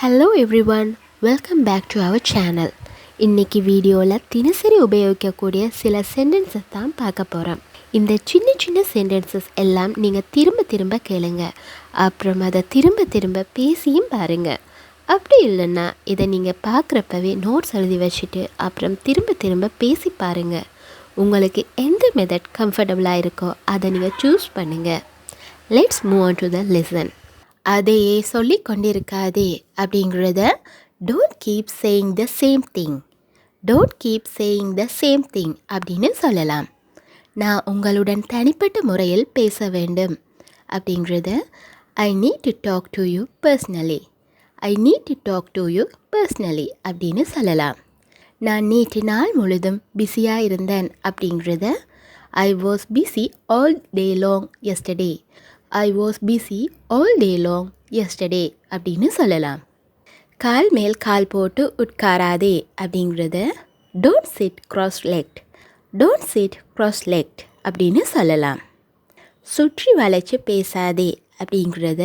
Hello everyone, welcome back to our channel. இன்னைக்கு வீடியோவில் தினசரி உபயோகிக்கக்கூடிய சில சென்டென்சஸ் தான் பார்க்க போகிறோம். இந்த சின்ன சின்ன சென்டென்சஸ் எல்லாம் நீங்கள் திரும்ப திரும்ப கேளுங்க. அப்புறம் அதை திரும்ப திரும்ப பேசியும் பாருங்கள். அப்படி இல்லைன்னா இதை நீங்கள் பார்க்குறப்பவே நோட்ஸ் எழுதி வச்சுட்டு அப்புறம் திரும்ப திரும்ப பேசி பாருங்கள். உங்களுக்கு எந்த மெத்தட் கம்ஃபர்டபுளாக இருக்கோ அதை நீங்கள் சூஸ் பண்ணுங்கள். Let's move on to the lesson. அதையே சொல்லி கொண்டிருக்காதே அப்படிங்கிறத don't keep saying the same thing. Don't keep saying the same thing அப்படின்னு சொல்லலாம். நான் உங்களுடன் தனிப்பட்ட முறையில் பேச வேண்டும் அப்படிங்கிறத I need to talk to you personally. I need to talk to you personally அப்படின்னு சொல்லலாம். நான் நேற்று நாள் முழுதும் பிஸியாக இருந்தேன் அப்படிங்கிறத I was busy all day long yesterday. I was busy all day long yesterday அப்படின்னு சொல்லலாம். கால் மேல் கால் போட்டு உட்காராதே அப்படிங்கிறத don't sit cross legged. Don't sit cross legged அப்படின்னு சொல்லலாம். சுற்றி வளைச்சு பேசாதே அப்படிங்கிறத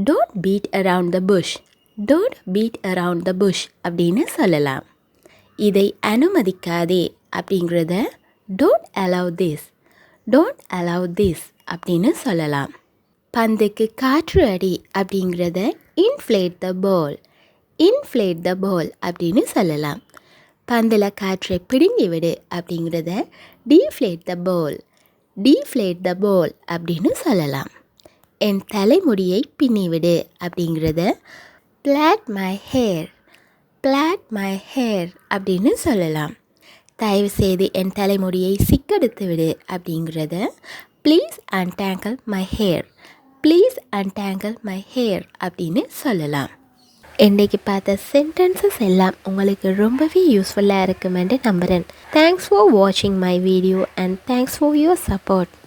don't beat around the bush. Don't beat around the bush அப்படின்னு சொல்லலாம். இதை அனுமதிக்காதே அப்படிங்கிறத don't allow this. Don't allow this அப்படின்னு சொல்லலாம். பந்துக்கு காற்று அடி அப்படிங்கிறத இன்ஃப்ளேட் த பால். இன்ஃப்ளேட் த பால் அப்படின்னு சொல்லலாம். பந்தில் காற்றை பிடுங்கி விடு அப்படிங்கிறத டீஃப்ளேட் த பால். டீஃப்ளேட் த பால் அப்படின்னு சொல்லலாம். என் தலைமுடியை பின்னிவிடு அப்படிங்கிறத plait my hair. Plait my hair அப்படின்னு சொல்லலாம். தயவு செய்து என் தலைமுடியை சிக்கெடுத்து விடு அப்படிங்கிறத please untangle my hair. Please untangle my hair அப்படின்னு சொல்லலாம். இன்றைக்கு பார்த்த சென்டென்சஸ் எல்லாம் உங்களுக்கு ரொம்பவே யூஸ்ஃபுல்லாக இருக்குமென்று நம்புகிறேன். தேங்க்ஸ் ஃபார் வாட்சிங் my video and thanks for your support.